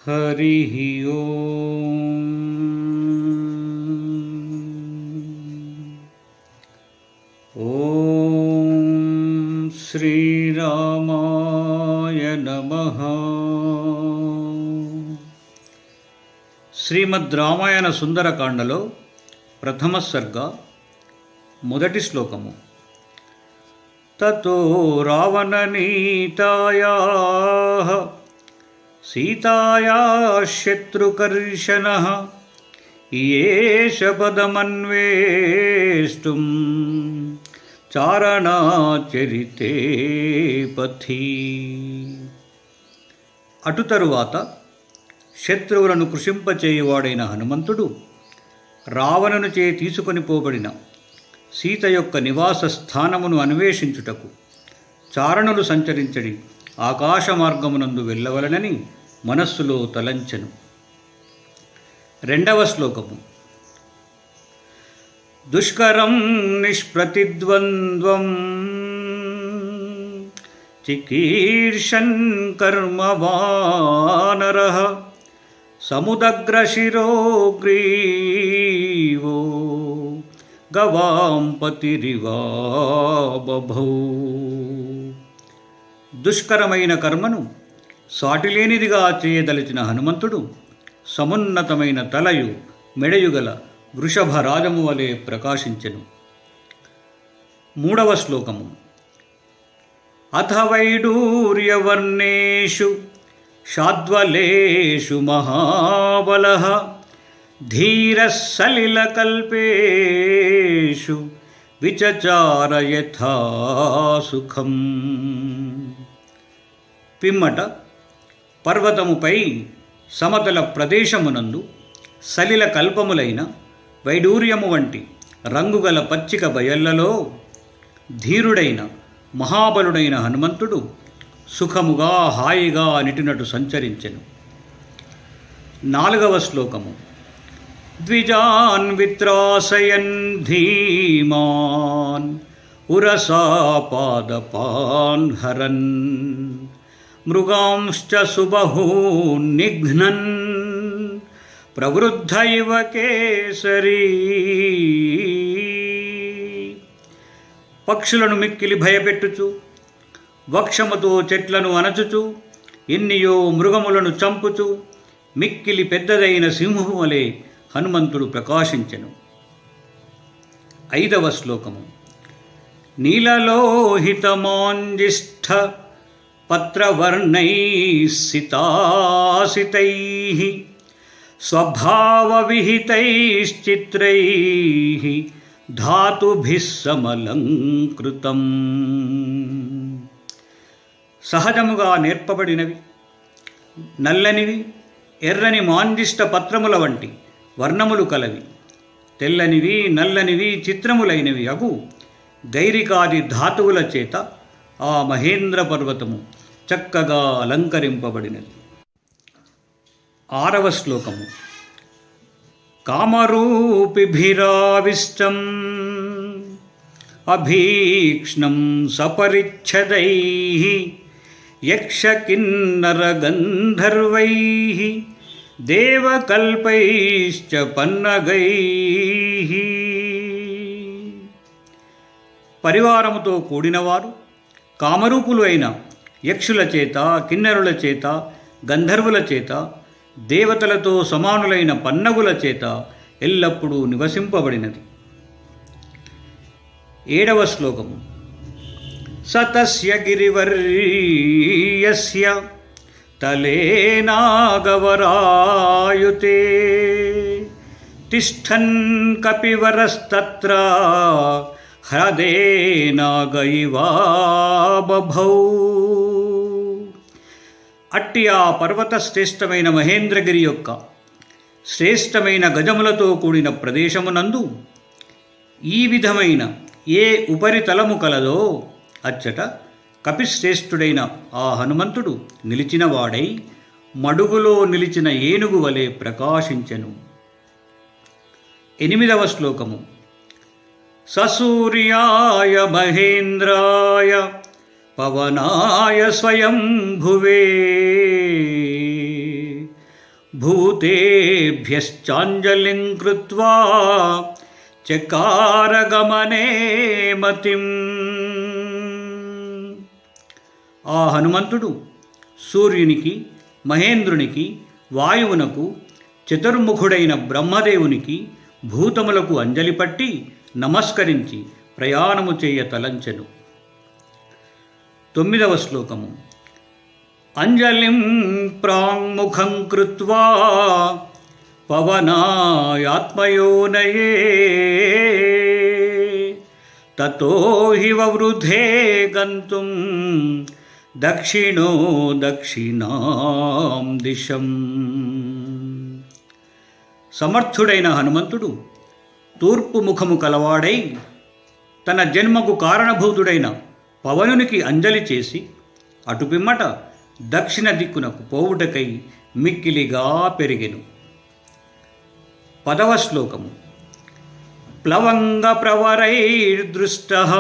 हरिः ओम्। ॐ श्रीरामाय नमः। శ్రీమద్ రామాయణ సుందరకాండలో ప్రథమ సర్గ మొదటి శ్లోకము. తతో రావణనీతాయాః సీతాయాః శత్రుకర్షణః ఏష పదమన్వేష్టుం చారణాచరితే పథి. అటు తరువాత శత్రువులను కృషింపచేయువాడైన హనుమంతుడు రావణునిచే తీసుకొని పోబడిన సీత యొక్క నివాస స్థానమును అన్వేషించుటకు చారణులు సంచరించడి ఆకాశ మార్గమునందు వెళ్ళవలనని మనస్సులో తలంచెను. రెండవ శ్లోకము. దుష్కరం నిష్ప్రతిద్వంద్వం చికీర్షన్ కర్మ వానరః సముదగ్రశిరో గ్రీవో గవాంపతిరివా బభౌ. దుష్కరమైన కర్మను సాటిలేనిదిగా చేయదలిచిన హనుమంతుడు సమున్నతమైన తలయు మెడయుగల వృషభ రాజము వలె ప్రకాశించెను. మూడవ శ్లోకము. అథ వైడూర్యవర్ణేషు శాద్వలేషు మహాబలః ధీరః సలిలకల్పేషు విచచార యథా సుఖం. పిమ్మట పర్వతముపై సమతల ప్రదేశమునందు సలిల కల్పములైన వైడూర్యము వంటి రంగుగల పచ్చిక బయళ్లలో ధీరుడైన మహాబలుడైన హనుమంతుడు సుఖముగా హాయిగా నిటినటు సంచరించెను. నాలుగవ శ్లోకము. ద్విజాన్ విత్రాసయన్ ధీమాన్ ఉరసా పాదపాన్ హరన్ మృగాంశ్చ సుబహూన్ నిఘ్నన్ ప్రవృద్ధ ఇవ కేసరీ. పక్షులను మిక్కిలి భయపెట్టుచు వక్షముతో చెట్లను అనచుచు ఎన్నియో మృగములను చంపుచు మిక్కిలి పెద్దదైన సింహము వలె హనుమంతుడు ప్రకాశించెను. ఐదవ శ్లోకము. నీలలోహితమాంజిష్ఠ పత్రవర్ణైః సితాసితైః స్వభావవిహితైశ్చిత్రైః ధాతుభిః సమలంకృతం. సహజముగా నేర్పబడినవి నల్లనివి ఎర్రని మాంజిష్ట పత్రముల వంటి వర్ణములు కలవి తెల్లనివి నల్లనివి చిత్రములైనవి అగు గైరికాది ధాతువుల చేత ఆ మహేంద్ర పర్వతము చక్కగా అలంకరింపబడినది. ఆరవ శ్లోకము. కామరూపిభిరావిష్టం అభీక్ష్ణం సపరిచ్ఛదైః యక్షకిన్నరగంధర్వైః దేవకల్పైశ్చ పన్నగైః. పరివారముతో కూడినవారు కామరూపులు అయిన యక్షుల చేత కిన్నరుల చేత గంధర్వుల చేత దేవతలతో సమానులైన పన్నగుల చేత ఎల్లప్పుడూ నివసింపబడినది. ఏడవ శ్లోకము. సతస్య గిరివర్యస్య తలేనాగవరాయుతే తిష్టన్ కపివరస్తత్ర హ్రదేనాగైవా బభౌ. అట్టి ఆ పర్వత శ్రేష్టమైన మహేంద్రగిరి యొక్క శ్రేష్టమైన గజములతో కూడిన ప్రదేశమునందు ఈ విధమైన ఏ ఉపరితలము కలదో అచ్చట కపిశ్రేష్ఠుడైన ఆ హనుమంతుడు నిలిచినవాడై మడుగులో నిలిచిన ఏనుగు వలె ప్రకాశించెను. ఎనిమిదవ శ్లోకము. ససూర్యాయ మహేంద్రాయ పవనాయ స్వయంభువే భూతేభ్యశ్చాంజలిం కృత్వా చకారగమనే మతిం. ఆ హనుమంతుడు సూర్యునికి, మహేంద్రునికి, వాయువునకు, చతుర్ముఖుడైన బ్రహ్మదేవునికి, భూతములకు అంజలి పట్టి నమస్కరించి ప్రయాణము చేయ తలంచెను. 9వ శ్లోకము. అంజలిం ప్రాంగుఖం కృత్వా పవనాయాత్మయోనయే తతో హి వవృధే గంతుం దక్షిణో దక్షిణాం దిశం. సమర్థుడైన హనుమంతుడు తూర్పు ముఖము కలవాడై తన జన్మకు కారణభూతుడైన పవనునికి అంజలి చేసి అటుపిమ్మట దక్షిణ దిక్కునకు పోవుటకై మిక్కిలిగా పెరిగెను. 10వ శ్లోకము. ప్లవంగ ప్రవరైర్దృష్టః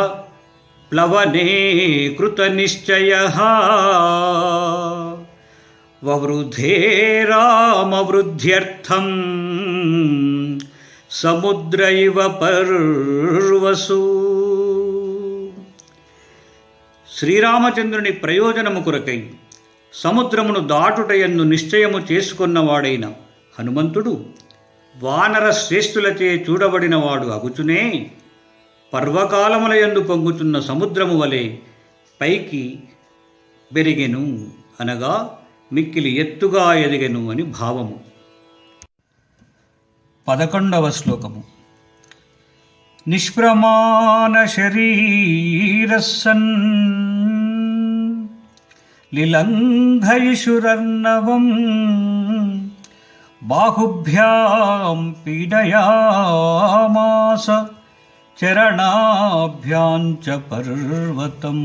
ప్లవనే కృతనిశ్చయః వవృధే రామవృద్ధ్యర్థం సముద్ర ఇవ పర్వసు. శ్రీరామచంద్రుని ప్రయోజనము కొరకై సముద్రమును దాటుటయందు నిశ్చయము చేసుకొన్నవాడైన హనుమంతుడు వానర శ్రేష్ఠులచే చూడబడినవాడు అగుచునే పర్వకాలములయందు పొంగుతున్న సముద్రము వలె పైకి పెరిగెను, అనగా మిక్కిలి ఎత్తుగా ఎదిగెను అని భావము. 11వ శ్లోకము. నిష్ప్రమాణ శరీరస్సన్ లిలంఘయిషురర్ణవం బాహుభ్యాం పీడయామాస చరణాభ్యాం చ పర్వతం.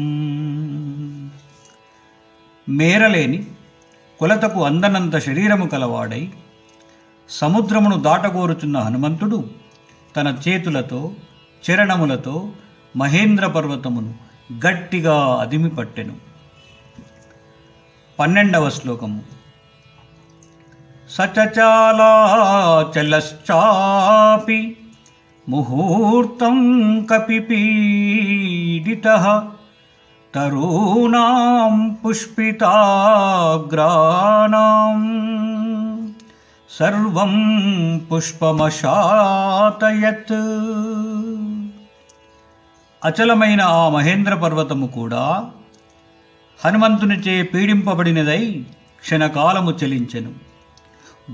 మేరలేని కొలతకు అందనంత శరీరము కలవాడై సముద్రమును దాటగోరుచున్న హనుమంతుడు తన చేతులతో చరణములతో మహేంద్ర పర్వతమును గట్టిగా అదిమిపట్టెను. 12వ శ్లోకము. సచచాలాచలశ్చాపి ముహూర్తం కపిపీడితః తరూణాం పుష్పితాగ్రాణాం సర్వం పుష్పమశాతయత్. అచలమైన ఆ మహేంద్ర పర్వతము కూడా హనుమంతునిచే పీడింపబడినదై క్షణకాలము చలించెను.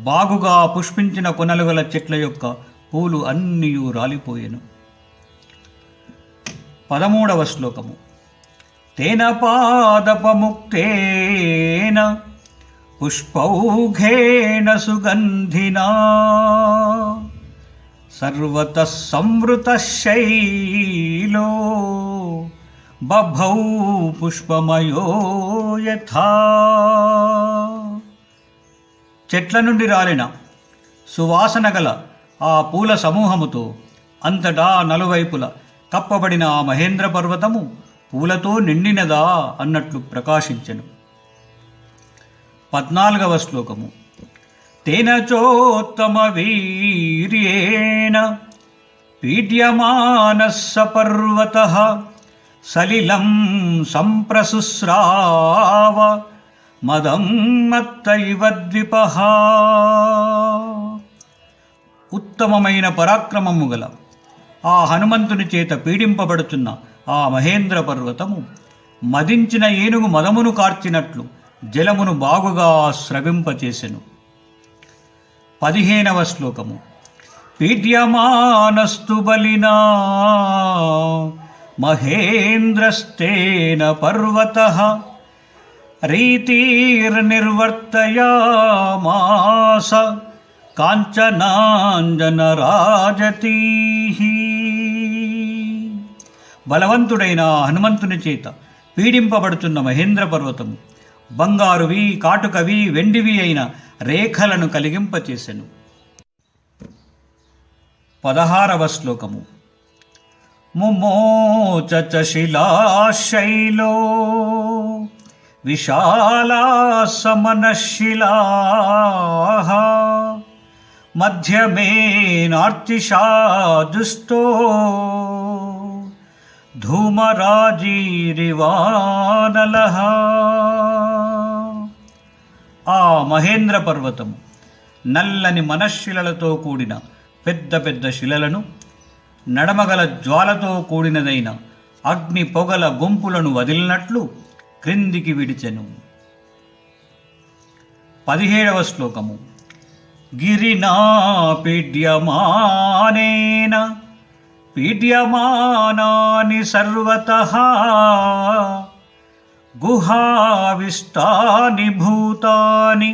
బాగుగా పుష్పించిన కొనలుగల చెట్ల యొక్క పూలు అన్నీయూ రాలిపోయెను. 13వ శ్లోకము. తేన పాదపముక్తేన పుష్పౌఘేన సుగంధినా సర్వతః సంవృతః శైలో బభౌ పుష్పమయో యథా. చెట్ల నుండి రాలిన సువాసన గల ఆ పూల సమూహముతో అంతటా నలువైపుల కప్పబడిన ఆ మహేంద్ర పర్వతము పూలతో నిండినదా అన్నట్లు ప్రకాశించెను. 14వ శ్లోకము. తేన చోత్తమ వీర్యేణ పీడ్యమానః స పర్వతః సలిలం సంప్రసుస్రావ మదం మత్త ఇవ ద్విపః. ఉత్తమమైన పరాక్రమము గల ఆ హనుమంతుని చేత పీడింపబడుతున్న ఆ మహేంద్ర పర్వతము మదించిన ఏనుగు మదమును కార్చినట్లు జలమును బాగుగా స్రవింపచేసెను. 15వ శ్లోకము. పీడ్యమానస్తు బలినా మహేంద్రస్తేన పర్వతః రీతిర్నిర్వర్తయామాస కాంచనాంజనరాజతీః. బలవంతుడైన హనుమంతుని చేత పీడింపబడుతున్న మహేంద్ర పర్వతము బంగారువి, కాటుకవి, వెండివి అయిన రేఖలను కలిగింపచేసెను. 16వ శ్లోకము. ముమోచ శిలాశైలో విశాలా సమనశిలాః మధ్యమే నార్చిషాదుష్టో ధూమరాజీరివానలః. ఆ మహేంద్ర పర్వతము నల్లని మనశ్శిలలతో కూడిన పెద్ద పెద్ద శిలలను, నడమగల జ్వాలతో కూడినదైన అగ్ని పొగల గుంపులను వదిలినట్లు క్రిందికి విడిచెను. 17వ శ్లోకము. గిరినా పీడ్యమానేన పీడ్యమానాని సర్వతః గుహావిష్టాని భూతాని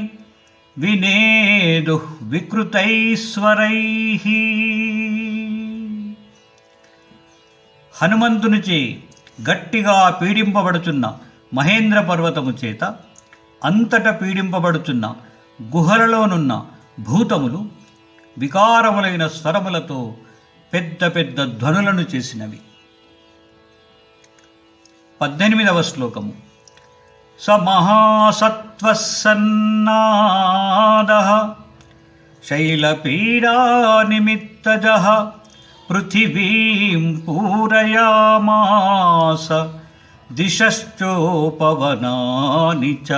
వినేదుః వికృతైశ్వరైః. హనుమంతునిచే గట్టిగా పీడింపబడుచున్న మహేంద్ర పర్వతము చేత అంతట పీడింపబడుచున్న గుహలలోనున్న భూతములు వికారములైన స్వరములతో పెద్ద పెద్ద ధ్వనులను చేసినవి. 18వ శ్లోకము. స మహాసత్వః సన్నాదః శైలపీడానిమిత్తజః పృథివీం పూరయామాస దిశశ్చోపవనాని చ.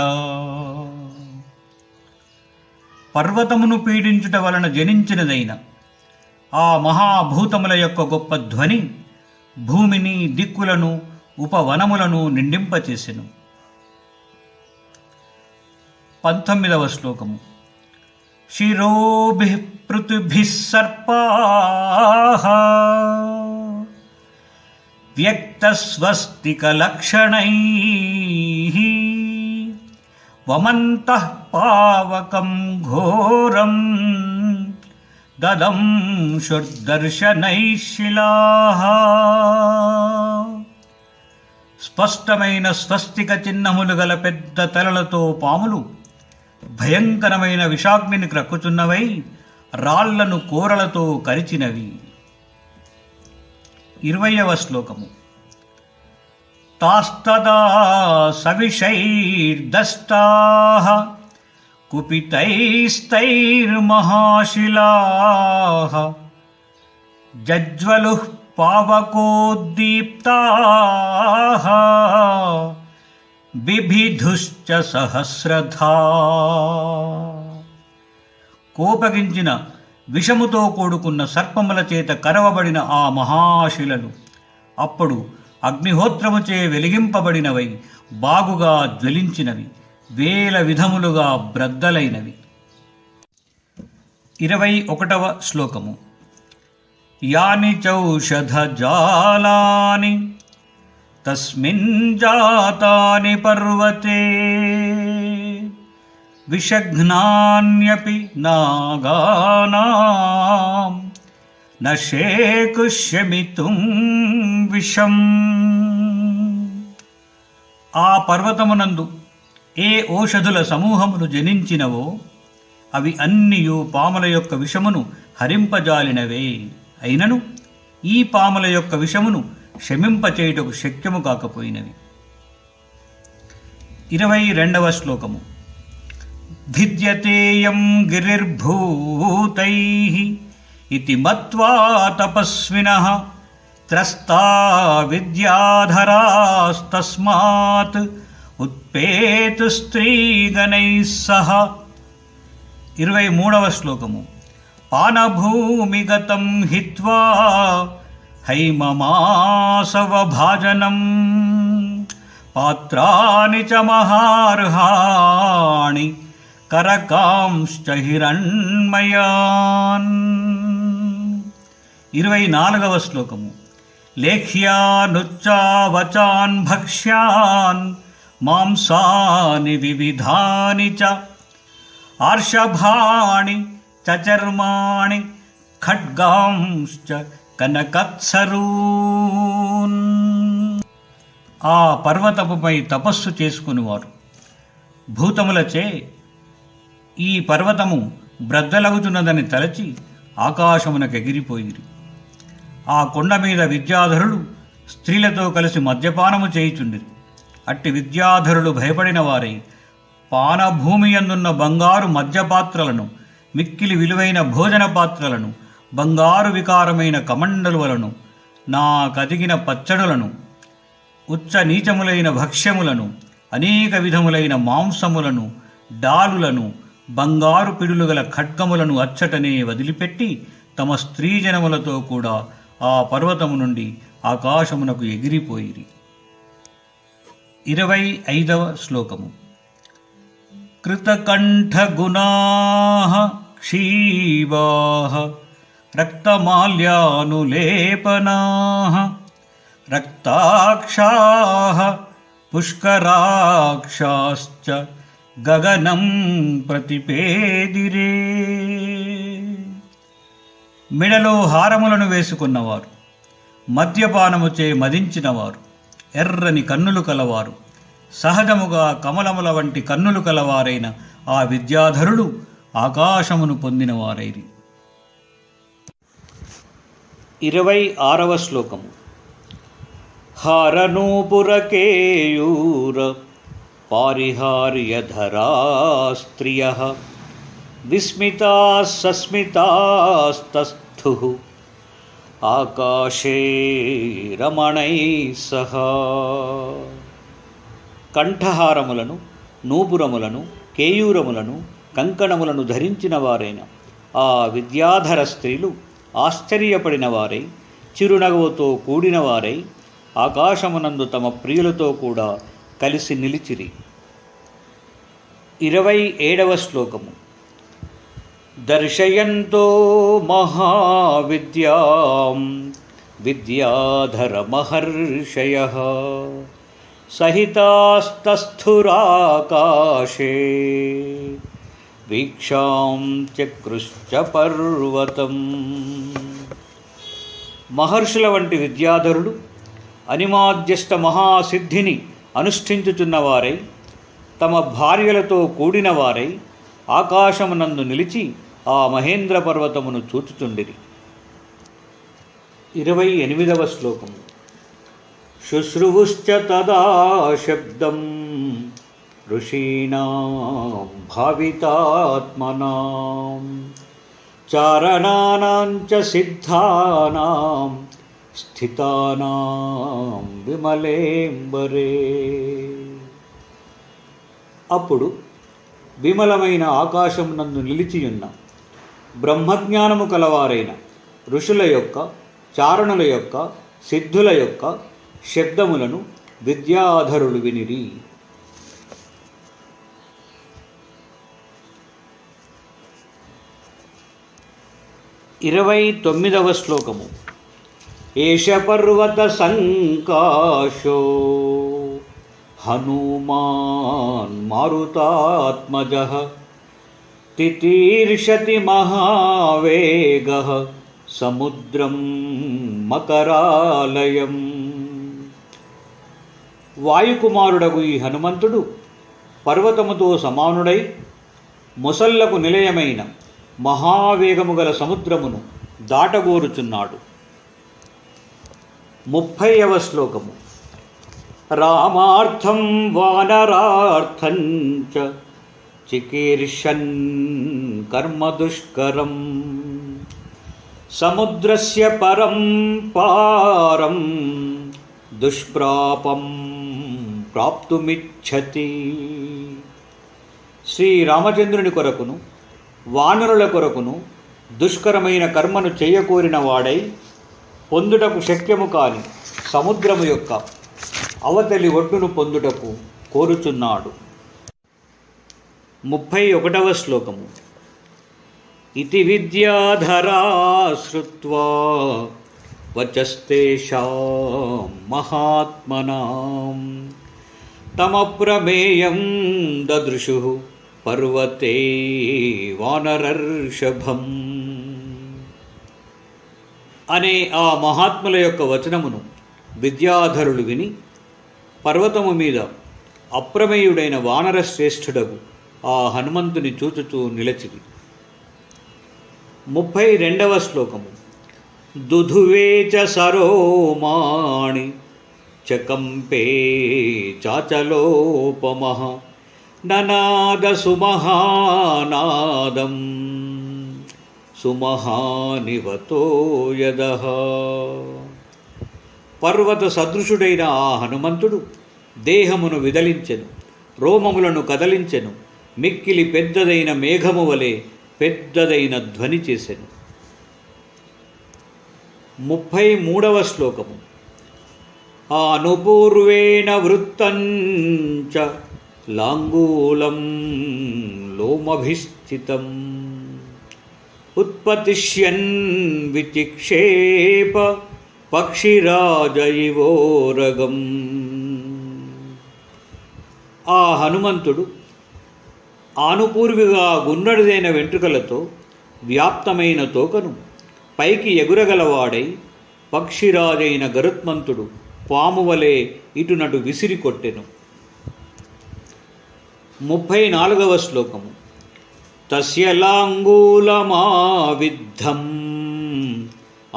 పర్వతమును పీడించుట వలన జనించినదైన ఆ మహాభూతముల యొక్క గొప్ప ధ్వని భూమిని, దిక్కులను, ఉపవనములను నిండింపచేసెను. 19వ శ్లోకము. శిరోభిః పృథుభిః సర్పాః వ్యక్తస్వస్తికలక్షణైః వమంతః పావకం ఘోరం దదంశుర్దర్శనైః శిలాః. స్పష్టమైన స్వస్తిక చిహ్నములు గల పెద్ద తలలతో పాములు భయంకరమైన విషాగ్నిని క్రక్కుచున్నవై రాళ్లను కోరలతో కరిచినవి. 20వ శ్లోకము. తాస్తదా సవిషైర్దష్టాః కుపితైస్తైర్మహాశిలాః జజ్వలుః పావకోద్దీప్తాః బిభిధుశ్చ సహస్రధా. కోపగించిన విషముతో కూడుకున్న సర్పముల చేత కరవబడిన ఆ మహాశిలలు అప్పుడు అగ్నిహోత్రముచే వెలిగింపబడినవై బాగుగా జ్వలించినవి, వేల విధములుగా బ్రద్దలైనవి. 21వ శ్లోకము. యాని చౌషధజాలాని తస్మిన్ జాతాని పర్వతే విషఘ్నాన్యపి నాగానాం న శేకుష్యమితుం విషం. ఆ పర్వతమునందు ఏ ఓషధుల సమూహములు జనించినవో అవి అన్నియు పాముల యొక్క విషమును హరింపజాలినవే. అయినను ఈ పాముల యొక్క విషమును శమింపచేయుటకు శక్యము కాకపోయినవి. 22వ శ్లోకము. భిద్యతేయం గిరిర్భూతైః ఇతి మత్వా తపస్వినః త్రస్తా విద్యాధరాస్తస్మాత్ ఉత్పేతు స్త్రీగణైః సహ. 23వ శ్లోకము. పానభూమిగతం హిత్వా హైమమాసవభాజనం పాత్రాని చ మహార్హాణి కరకాంశ్చ హిరణ్మయాన్. 24వ శ్లోకము. లేఖ్యానుచ్చావచాన్ భక్ష్యాన్ మాంసాని వివిధాని చ ఆర్షభాణి చర్మాణి ఖడ్గాంశ్చ కనకత్సరూన్. ఆ పర్వతముపై తపస్సు చేసుకునివారు భూతములచే ఈ పర్వతము బ్రద్దలగుతున్నదని తలచి ఆకాశమునకెగిరిపోయిరి. ఆ కొండ మీద విద్యాధరులు స్త్రీలతో కలిసి మద్యపానము చేయుచుండిరి. అట్టి విద్యాధరులు భయపడిన వారై పానభూమి యందున్న బంగారు మద్యపాత్రలను, మిక్కిలి విలువైన భోజన పాత్రలను, బంగారు వికారమైన కమండలువలను, నా కదిగిన పచ్చడులను, ఉచ్చ నీచములైన భక్ష్యములను, అనేక విధములైన మాంసములను, డాలులను, బంగారు పిడులు గల ఖడ్గములను అచ్చటనే వదిలిపెట్టి తమ స్త్రీజనములతో కూడా ఆ పర్వతము నుండి ఆకాశమునకు ఎగిరిపోయిరి. 25వ శ్లోకము. కృతకంఠగుణాః క్షీవాః రక్తమాల్యానులేపనాః రక్తాక్షాః పుష్కరాక్షాశ్చ గగనం ప్రతిపేదిరే. మెడలో హారములను వేసుకున్నవారు, మద్యపానముచే మదించినవారు, ఎర్రని కన్నులు కలవారు, సహజముగా కమలముల వంటి కన్నులు కలవారైన ఆ విద్యాధరులు ఆకాశమును పొందినవారైరి. 26వ శ్లోకము. హారనూపురకేయూర పారిహార్యధరా స్త్రియః విస్మితాః సస్మితాస్తస్థుః ఆకాశే రమణైః సహా. కంఠహారములను, నూపురములను, కేయూరములను, కంకణములను ధరించిన వారైన ఆ విద్యాధర స్త్రీలు ఆశ్చర్యపడిన వారై, చిరునగవుతో కూడిన వారై ఆకాశమునందు తమ ప్రియులతో కూడా కలిసి నిలిచిరి. 27వ శ్లోకము. దర్శయంతో మహావిద్యాం విద్యాధర మహర్షయః సహితాస్తస్థురాకాశే వీక్షాం చక్రుశ్చ పర్వతం. మహర్షుల వంటి విద్యాధరులు అనిమాద్యష్ట మహాసిద్ధిని అనుష్ఠించుచున్నవారై, తమ భార్యలతో కూడినవారై ఆకాశమునందు నిలిచి ఆ మహేంద్ర పర్వతమును చూచుచుండిరి. 28వ శ్లోకము. శుశ్రువుశ్చ తదా శబ్దం ఋషీణాం భావితాత్మనాం చారణానాం చ సిద్ధానాం స్థితానాం విమలేంబరే. అప్పుడు విమలమైన ఆకాశమునందు నిలిచియున్న బ్రహ్మజ్ఞానము కలవారైన ఋషుల యొక్క, చారణుల యొక్క, సిద్ధుల యొక్క శబ్దములను విద్యాధరులు వినిరి. 29వ శ్లోకము. ఏష పర్వత సంకాశో హనుమాన్ మారుతాత్మజః తితీర్షతి మహావేగః సముద్రం మకరాలయం. వాయుకుమారుడగు ఈ హనుమంతుడు పర్వతముతో సమానుడై మొసళ్లకు నిలయమైన మహావేగము గల సముద్రమును దాటగోరుచున్నాడు. 30వ శ్లోకము. రామార్థం వానరార్థం చ చికీర్షన్ కర్మ దుష్కరం సముద్రస్య పరం పారం దుష్ప్రాపం ప్రాప్తుమిచ్చతి. శ్రీరామచంద్రుని కొరకును వానరుల కొరకును దుష్కరమైన కర్మను చేయకోరిన వాడై పొందుటకు శక్యము కాని సముద్రము యొక్క అవతలి ఒడ్డును పొందుటకు కోరుచున్నాడు. 31వ శ్లోకము. ఇతి విద్యాధరా శ్రుత్వా వచస్తేషాం మహాత్మనాం తమప్రమేయం దదృశుః పర్వతే వానరర్షభం. అనే ఆ మహాత్ముల యొక్క వచనమును విద్యాధరులు విని పర్వతము మీద అప్రమేయుడైన వానర శ్రేష్ఠుడగు ఆ హనుమంతుని చూచుచూ నిలచిరి. 32వ శ్లోకము. దుధువే చ సరోమాణి చకంపే చాచలోపమః ననాద సుమహానాదం సుమహానివతో యదః. పర్వత సదృశుడైన ఆ హనుమంతుడు దేహమును విదలించెను, రోమములను కదలించెను, మిక్కిలి పెద్దదైన మేఘము వలె పెద్దదైన ధ్వని చేసెను. 33వ శ్లోకము. ఆనుపూర్వేణ వృత్తంచ లాంగూలం లోమభిస్థితం ఉత్పతిష్యన్ విచిక్షేప పక్షిరాజ ఇవోరగం. ఆ హనుమంతుడు ఆనుపూర్విగా గున్నడిదైన వెంట్రుకలతో వ్యాప్తమైన తోకను పైకి ఎగురగలవాడై పక్షిరాజైన గరుత్మంతుడు పామువలే ఇటునటు విసిరి కొట్టెను. 34వ శ్లోకము. తస్య లాంగూలమావిద్ధం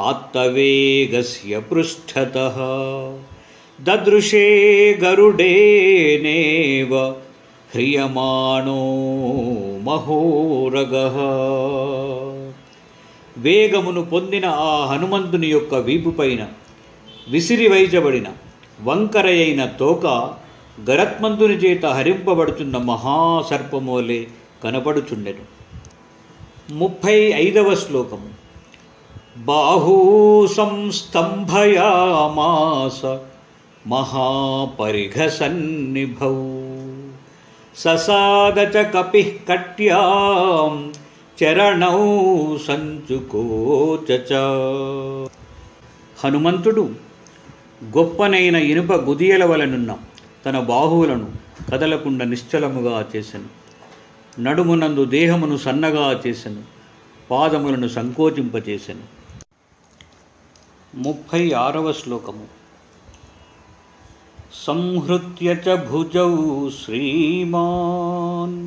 ఆత్తవేగస్య పృష్ఠతః దదృశే గరుడేనేవ హ్రియమాణో మహోరగః. వేగమును పొందిన ఆ హనుమంతుని యొక్క వీపుపైన విసిరివైచబడిన వంకరయైన తోక గరత్మంతుని చేత హరింపబడుతున్న మహాసర్పమోలే కనపడుచుండెను. 35వ శ్లోకము. బాహూ సంస్తంభయామాస మహాపరిఘసన్నిభౌ ససాద చ కపిః కట్యాం చరణౌ సంచుకోచ. హనుమంతుడు గొప్పనైన ఇనుప గుదియల వలనున్న తన బాహువులను కదలకుండా నిశ్చలముగా చేసెను. నడుమునందు దేహమును సన్నగా చేసెను, పాదములను సంకోచింపచేసెను. 36వ శ్లోకము. సంహృత్య చ భుజౌ శ్రీమాన్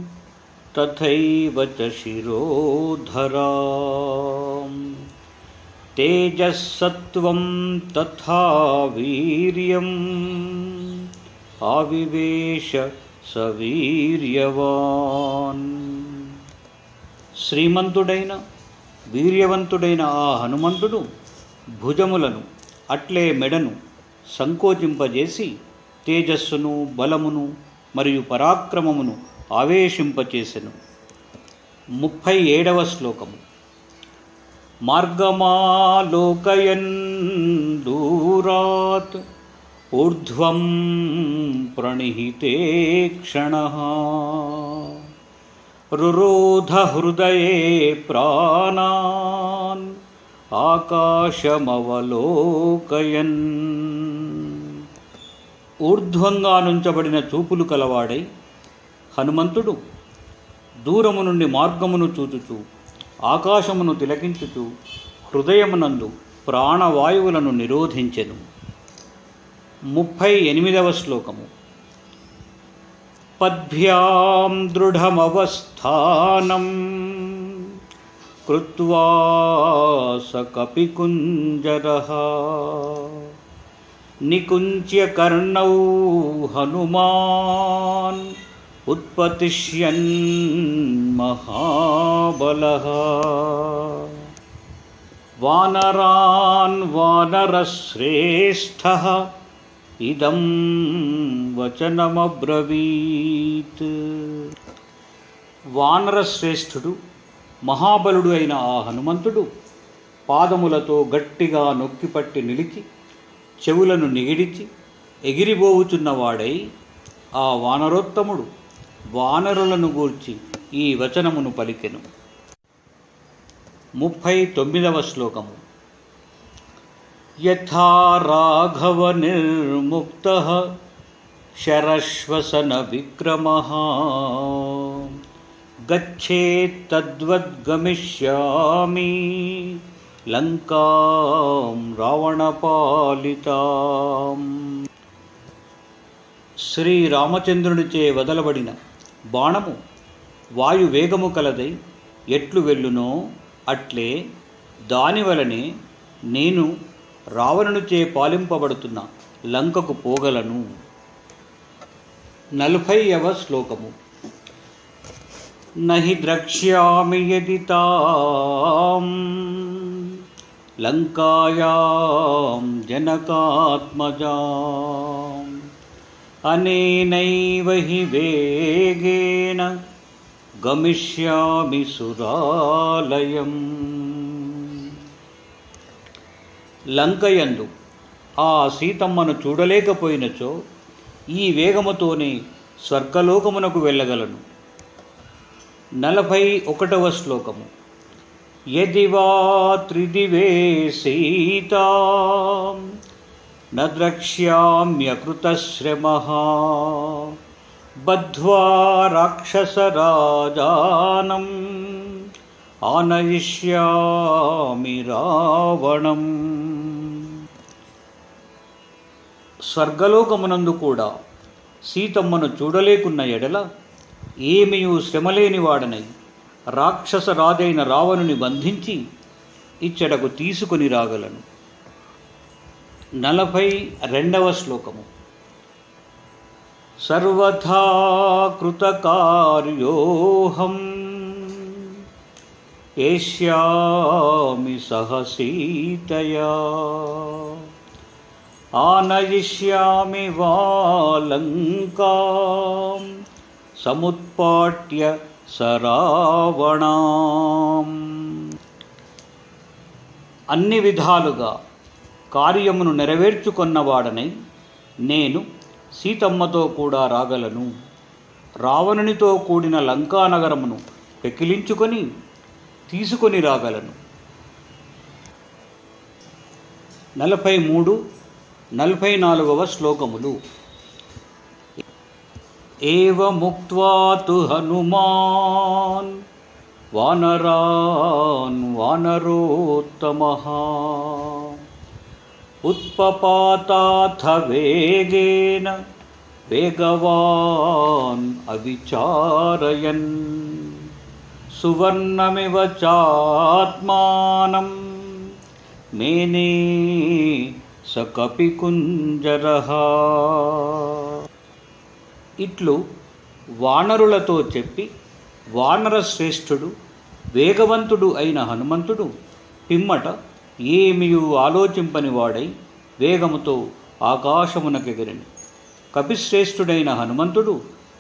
తథైవ చ శిరోధరాం తేజస్సత్వం తథా వీర్యం ఆవివేశ సవీర్యవాన్. శ్రీమంతుడైన వీర్యవంతుడైన ఆ హనుమంతుడు భుజములను అట్లే మెడను సంకోచింపజేసి తేజస్సును, బలమును మరియు పరాక్రమమును ఆవేశింపచేసెను. 37వ శ్లోకము. మార్గమాలోకయన్ దూరాత్ ఊర్ధ్వం ప్రణిహితే క్షణః రురోధ హృదయే ప్రాణాన్ ఆకాశమవలోకయన్. ఊర్ధ్వంగా నుంచబడిన చూపులు కలవాడై హనుమంతుడు దూరము నుండి మార్గమును చూచుచూ ఆకాశమును తిలకించుచూ హృదయమునందు ప్రాణవాయువులను నిరోధించెను. 38వ శ్లోకము. పద్భ్యాం దృఢమవస్థానం కృత్వా స కపికుంజరః నికుంచ్య కర్ణౌ హనుమాన్ ఉత్పతిష్యన్ మహాబలః. వానరాన్ వానరశ్రేష్ఠః ఇదం వచనమబ్రవీత్. వానరశ్రేష్ఠుడు మహాబలుడు అయిన ఆ హనుమంతుడు పాదములతో గట్టిగా నొక్కిపట్టి నిలిచి చెవులను నిగిడిచి ఎగిరిబోవుచున్నవాడై ఆ వానరోత్తముడు వానరులను గూర్చి ఈ వచనమును పలికెను. 39వ శ్లోకము. యథా రాఘవ నిర్ముక్తః శరశ్వసన విక్రమః గచ్చేత్తద్వద్గమిష్యామి లంకాం రావణపాలితాం. శ్రీరామచంద్రునిచే వదలబడిన బాణము వాయువేగము కలదై ఎట్లు వెళ్ళునో అట్లే దానివలనే నేను రావణునిచే పాలింపబడుతున్న లంకకు పోగలను. 40వ శ్లోకము. నహి ద్రక్ష్యామి యది తాం లంకాయాం జనకాత్మజాం అనేనైవ హి వేగేన గమిష్యామి సురాలయం. లంకయందు ఆ సీతమ్మను చూడలేకపోయినచో ఈ వేగముతోనే స్వర్గలోకమునకు వెళ్ళగలను. 41వ శ్లోకము. యది వా త్రిదివే సీతా న ద్రక్ష్యామ్యకృతశ్రమః బద్ధ్వా రాక్షసరాజానం ఆనయిష్యామి రావణం. స్వర్గలోకమునందు కూడా సీతమ్మను చూడలేకున్న ఎడల ఏమియూ శ్రమలేని వాడనై రాక్షస రాజైన రావణుని బంధించి ఇచ్చటకు తీసుకుని రాగలను. 42వ శ్లోకము. సర్వథా కృతకార్యోహం ఏష్యామి సహ సీతయా ఆనయిష్యామి వాలంకాం సముత్పాట్య సరావణాం. అన్ని విధాలుగా కార్యమును నెరవేర్చుకొన్నవాడనై నేను సీతమ్మతో కూడా రాగలను. రావణునితో కూడిన లంకానగరమును పెకిలించుకొని తీసుకొని రాగలను. 43, 44వ శ్లోకములు. ఏవముక్త్వా తు హనుమాన్ వానరాన్ వానరోత్తమః ఉత్పపాతాథ వేగేన వేగవాన్ అవిచారయన్ సువర్ణమివ చాత్మానం మేనే స కపికుంజరః. ఇట్లు వానరులతో చెప్పి వానర శ్రేష్ఠుడు వేగవంతుడు అయిన హనుమంతుడు పిమ్మట ఏమియూ ఆలోచింపని వాడై వేగముతో ఆకాశమునకెగిరెను. కపిశ్రేష్ఠుడైన హనుమంతుడు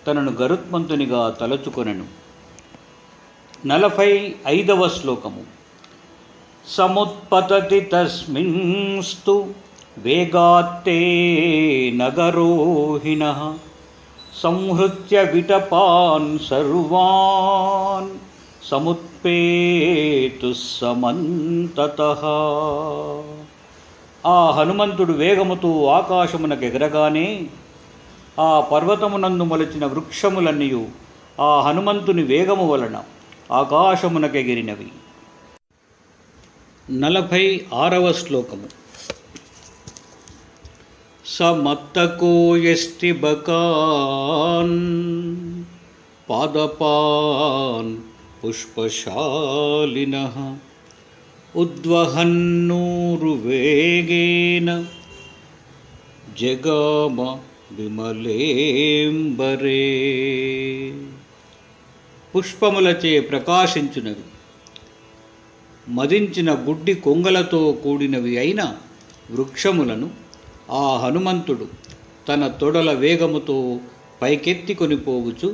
తనను గరుత్మంతునిగా తలచుకొనెను. 45వ శ్లోకము. సముత్పతతి తస్మిన్స్తు వేగాత్తే నగరోహిణః సంహృత్య విటపాన్ సర్వాన్ సముత్పేతు సమంతతః. ఆ హనుమంతుడు వేగముతో ఆకాశమునకెగరగానే ఆ పర్వతమునందు మొలచిన వృక్షములన్నీయు ఆ హనుమంతుని వేగము వలన ఆకాశమునకెగిరినవి. 46వ శ్లోకము. సమత్తకోయస్తి బకాన్ పాదపాన్ పుష్పశాలినః ఉద్వహన్నూరు వేగేన జగామ విమలేంబరే. పుష్పములచే ప్రకాశించునవి మదించిన గుడ్డి కొంగలతో కూడినవి అయిన వృక్షములను ఆ హనుమంతుడు తన తొడల వేగముతో పైకెత్తికొని పోవుచు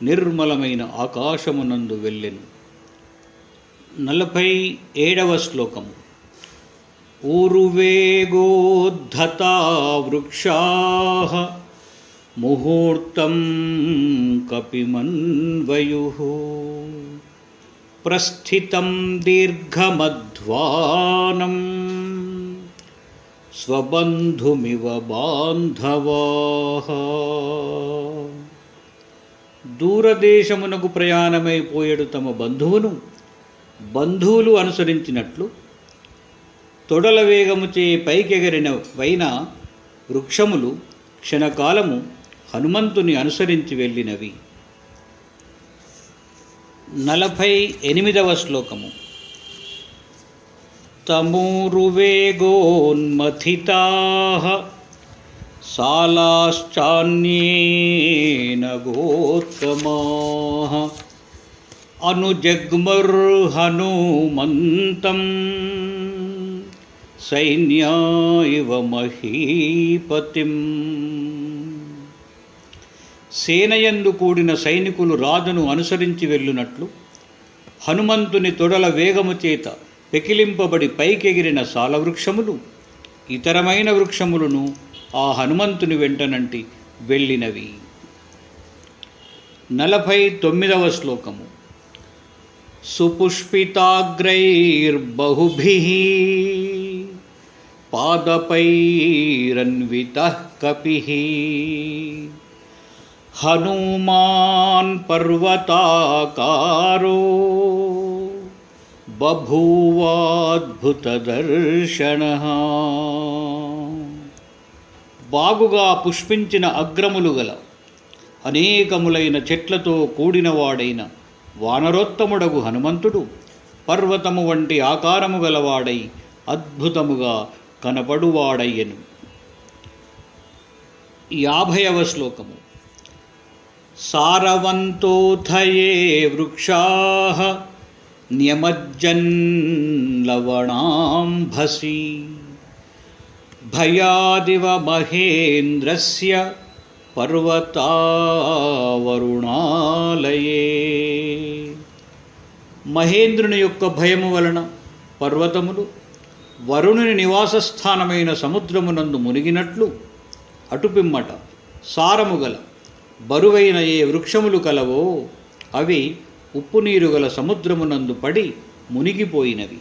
నిర్మలమైన ఆకాశమునందు వెళ్ళెను. 47వ శ్లోకము. ఊరువేగోద్ధతా వృక్షాః ముహూర్తం కపిమన్వయుః ప్రస్థితం దీర్ఘమధ్వానం స్వబంధుమివ బాంధవాః. దూరదేశమునకు ప్రయాణమైపోయేడు తమ బంధువులు అనుసరించినట్లు తొడల వేగముచే పైకెగరిన వైన వృక్షములు క్షణకాలము హనుమంతుని అనుసరించి వెళ్ళినవి. 48వ శ్లోకము. తమూరువేగోన్మథితాః సాలాశ్చాన్యేన గోత్తమాః అనుజగ్ముర్హనుమంతం సైన్యా ఇవ మహీపతిం. సేనయందు కూడిన సైనికులు రాజును అనుసరించి వెళ్ళునట్లు హనుమంతుని తొడల వేగము చేత పెకిలింపబడి పైకెగిరిన సాలవృక్షములు ఇతరమైన వృక్షములను ఆ హనుమంతుని వెంటనంటి వెళ్ళినవి. 49వ శ్లోకము. సుపుష్పితాగ్రైర్బహుభిః పాదపైరన్వితః కపిః హనుమాన్ పర్వతాకారో బభూవాద్భుతదర్శనః. బాగుగా పుష్పించిన అగ్రములు గల అనేకములైన చెట్లతో కూడినవాడైన వానరోత్తముడగు హనుమంతుడు పర్వతము వంటి ఆకారము గలవాడై అద్భుతముగా కనపడువాడయ్యను. 50వ శ్లోకము. సారవంతోథయే వృక్షాః న్యమజ్జన్ లవణాంభసి భయాదివ మహేంద్రస్య పర్వతావరుణాలయే. మహేంద్రుని యొక్క భయము వలన పర్వతములు వరుణుని నివాసస్థానమైన సముద్రమునందు మునిగినట్లు అటుపిమ్మట సారము గల బరువైన ఏ వృక్షములు కలవో అవి ఉప్పు నీరు గల సముద్రమునందు పడి మునిగిపోయినవి.